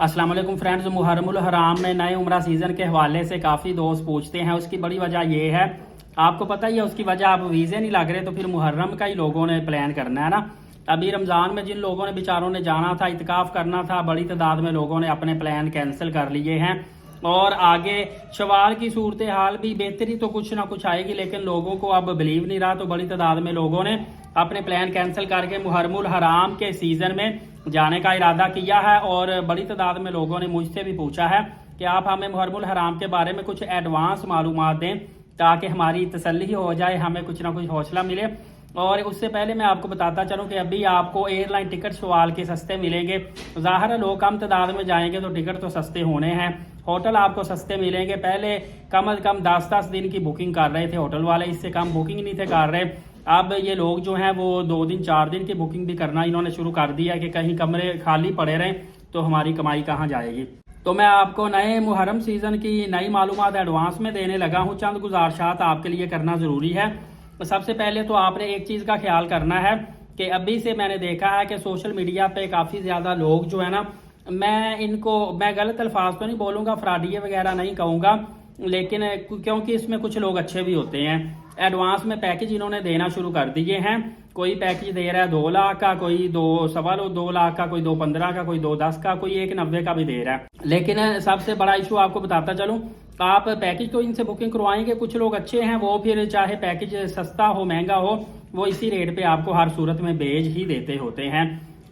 अस्सलाम वालेकुम फ्रेंड्स। मुहर्रमुल हराम में नए उम्रा सीज़न के हवाले से काफ़ी दोस्त पूछते हैं। उसकी बड़ी वजह ये है, आपको पता ही है उसकी वजह, आप वीज़े नहीं लग रहे तो फिर मुहर्रम का ही लोगों ने प्लान करना है ना। अभी रमज़ान में जिन लोगों ने बेचारों ने जाना था, इत्काफ करना था, बड़ी तादाद में लोगों ने अपने प्लान कैंसिल कर लिए हैं। और आगे शवाल की सूरत हाल भी बेहतरी तो कुछ ना कुछ आएगी, लेकिन लोगों को अब बिलीव नहीं रहा, तो बड़ी तादाद में लोगों ने अपने प्लान कैंसिल करके मुहर्रमुल हराम के सीज़न में जाने का इरादा किया है। और बड़ी तादाद में लोगों ने मुझसे भी पूछा है कि आप हमें मुहर्रमुल हराम के बारे में कुछ एडवांस मालूमात दें ताकि हमारी तसल्ली हो जाए, हमें कुछ ना कुछ हौसला मिले। और उससे पहले मैं आपको बताता चलूं कि अभी आपको एयरलाइन टिकट शवाल के सस्ते मिलेंगे। ज़ाहिर है लोग कम तादाद में जाएंगे तो टिकट तो सस्ते होने हैं। होटल आपको सस्ते मिलेंगे। पहले कम से कम 10-10 दिन की बुकिंग कर रहे थे होटल वाले, इससे कम बुकिंग नहीं थे कर रहे। अब ये लोग जो हैं वो 2 दिन 4 दिन की बुकिंग भी करना इन्होंने शुरू कर दिया कि कहीं कमरे खाली पड़े रहें तो हमारी कमाई कहाँ जाएगी। तो मैं आपको नए मुहर्रम सीज़न की नई मालूमात एडवांस में देने लगा हूँ। चंद गुजारिशात आपके लिए करना ज़रूरी है। सबसे पहले तो आपने एक चीज़ का ख्याल करना है कि अभी से मैंने देखा है कि सोशल मीडिया पे काफ़ी ज़्यादा लोग जो है ना, मैं गलत अल्फाज तो नहीं बोलूँगा, फ्रॉडिये वगैरह नहीं कहूँगा, लेकिन क्योंकि इसमें कुछ लोग अच्छे भी होते हैं। एडवांस में पैकेज इन्होंने देना शुरू कर दिए हैं। कोई पैकेज दे रहा है 2 लाख का, कोई 2 लाख का, कोई 2.15 का, कोई 2.10 का, कोई 1.90 का भी दे रहा है। लेकिन सबसे बड़ा इशू आपको बताता चलूं, आप पैकेज तो इनसे बुकिंग करवाएंगे, कुछ लोग अच्छे हैं वो फिर चाहे पैकेज सस्ता हो महंगा हो वो इसी रेट पे आपको हर सूरत में भेज ही देते होते हैं।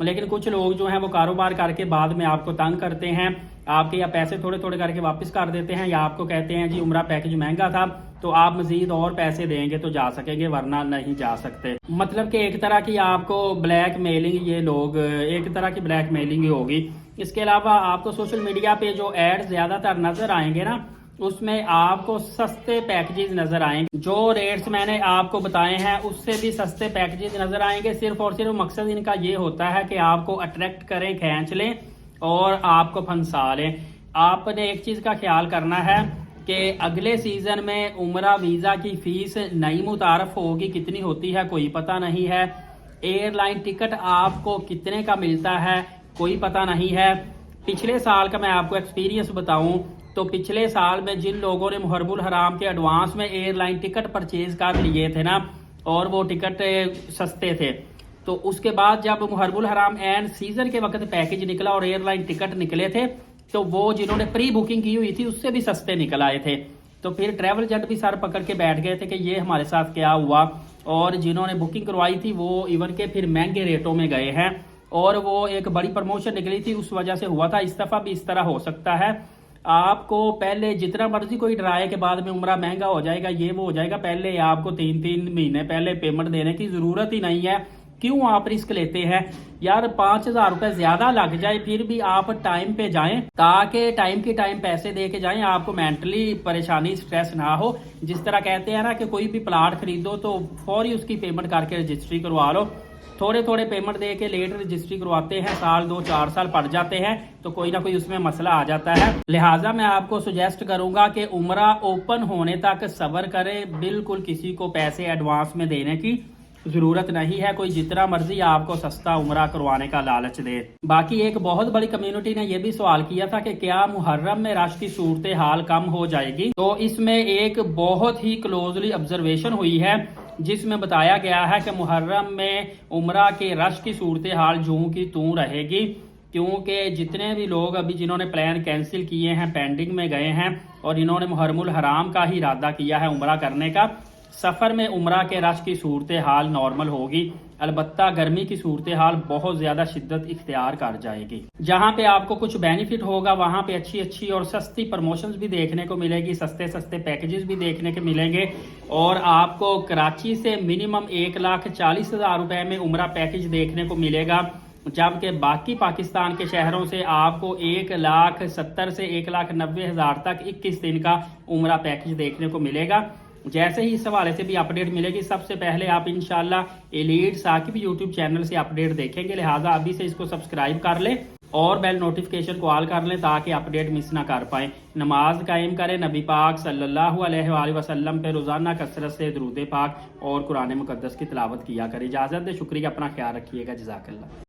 लेकिन कुछ लोग जो हैं वो कारोबार करके बाद में आपको तंग करते हैं, आपके या पैसे थोड़े थोड़े करके वापस कर देते हैं, या आपको कहते हैं जी उम्रा पैकेज महंगा था तो आप मजीद और पैसे देंगे तो जा सकेंगे वरना नहीं जा सकते। मतलब कि एक तरह की आपको ब्लैक मेलिंग, ये लोग एक तरह की ब्लैक मेलिंग ही होगी। इसके अलावा आपको सोशल मीडिया पे जो एड ज्यादातर नजर आएंगे ना, उसमें आपको सस्ते पैकेजेस नजर आएंगे। जो रेट्स मैंने आपको बताए हैं उससे भी सस्ते पैकेजेस नजर आएंगे। सिर्फ और सिर्फ मकसद इनका ये होता है कि आपको अट्रैक्ट करें, खींच लें और आपको फंसा लें। आपने एक चीज का ख्याल करना है कि अगले सीजन में उम्रा वीजा की फीस नई मुतारफ होगी, कितनी होती है कोई पता नहीं है। एयरलाइन टिकट आपको कितने का मिलता है कोई पता नहीं है। पिछले साल का मैं आपको एक्सपीरियंस बताऊं तो पिछले साल में जिन लोगों ने मुहर्रमुल हराम के एडवांस में एयरलाइन टिकट परचेज कर लिए थे ना, और वो टिकट सस्ते थे, तो उसके बाद जब मुहर्रमुल हराम एंड सीजन के वक्त पैकेज निकला और एयरलाइन टिकट निकले थे, तो वो जिन्होंने प्री बुकिंग की हुई थी उससे भी सस्ते निकल आए थे। तो फिर ट्रैवल एजेंट भी सर पकड़ के बैठ गए थे कि ये हमारे साथ क्या हुआ। और जिन्होंने बुकिंग करवाई थी वो इवन के फिर महंगे रेटों में गए हैं, और वो एक बड़ी प्रमोशन निकली थी उस वजह से हुआ था। इस दफा भी इस तरह हो सकता है। आपको पहले जितना मर्जी कोई डराए के बाद में उम्रा महंगा हो जाएगा, ये वो हो जाएगा, पहले आपको 3-3 महीने पहले पेमेंट देने की जरूरत ही नहीं है। क्यों आप रिस्क लेते हैं यार? 5,000 रुपए ज्यादा लग जाए फिर भी आप टाइम पे जाएं, ताकि टाइम के टाइम पैसे दे के जाएं, आपको मेंटली परेशानी स्ट्रेस ना हो। जिस तरह कहते हैं ना कि कोई भी प्लाट खरीदो तो फौरी उसकी पेमेंट करके रजिस्ट्री करवा लो। थोड़े थोड़े पेमेंट दे के लेट रजिस्ट्री करवाते हैं, साल 2-4 साल पड़ जाते हैं तो कोई ना कोई उसमें मसला आ जाता है। लिहाजा मैं आपको सुजेस्ट करूंगा कि उम्रा ओपन होने तक सब्र करें। बिल्कुल किसी को पैसे एडवांस में देने की जरूरत नहीं है। कोई जितना मर्जी आपको सस्ता उम्रा करवाने का लालच दे। बाकी एक बहुत बड़ी कम्युनिटी ने यह भी सवाल किया था कि क्या मुहर्रम में रश की सूरत हाल कम हो जाएगी। तो इसमें एक बहुत ही क्लोजली ऑब्जर्वेशन हुई है जिसमें बताया गया है कि मुहर्रम में उम्रा के रश की सूरत हाल जूं की तूं रहेगी, क्योंकि जितने भी लोग अभी जिन्होंने प्लान कैंसिल किए हैं, पेंडिंग में गए हैं और इन्होंने मुहर्रमुल हराम का ही इरादा किया है उम्रा करने का, सफर में उम्रा के रश की सूरत हाल नॉर्मल होगी। अलबत्ता गर्मी की सूरत हाल बहुत ज्यादा शिद्दत इख्तियार कर जाएगी। जहां पे आपको कुछ बेनिफिट होगा वहां पे अच्छी अच्छी और सस्ती प्रमोशंस भी देखने को मिलेगी, सस्ते सस्ते पैकेजेस भी देखने को मिलेंगे। और आपको कराची से मिनिमम 1,40,000 रुपए में उम्रा पैकेज देखने को मिलेगा, जबकि बाकी पाकिस्तान के शहरों से आपको 1,70,000 से 1,90,000 तक 21 दिन का उम्रा पैकेज देखने को मिलेगा। जैसे ही इस हवाले से भी अपडेट मिलेगी सबसे पहले आप इंशाल्लाह एलीट साकिब यूट्यूब चैनल से अपडेट देखेंगे। लिहाजा अभी से इसको सब्सक्राइब कर लें और बेल नोटिफिकेशन को ऑल कर लें ताकि अपडेट मिस ना कर पाएं। नमाज कायम करें, नबी पाक सल्लल्लाहु अलैहि वसल्लम पे रोजाना कसरत से दुरूद पाक और कुरान मुकद्दस की तिलावत किया करें। इजाजत दे, शुक्रिया, अपना ख्याल रखिएगा, जज़ाकल्लाह।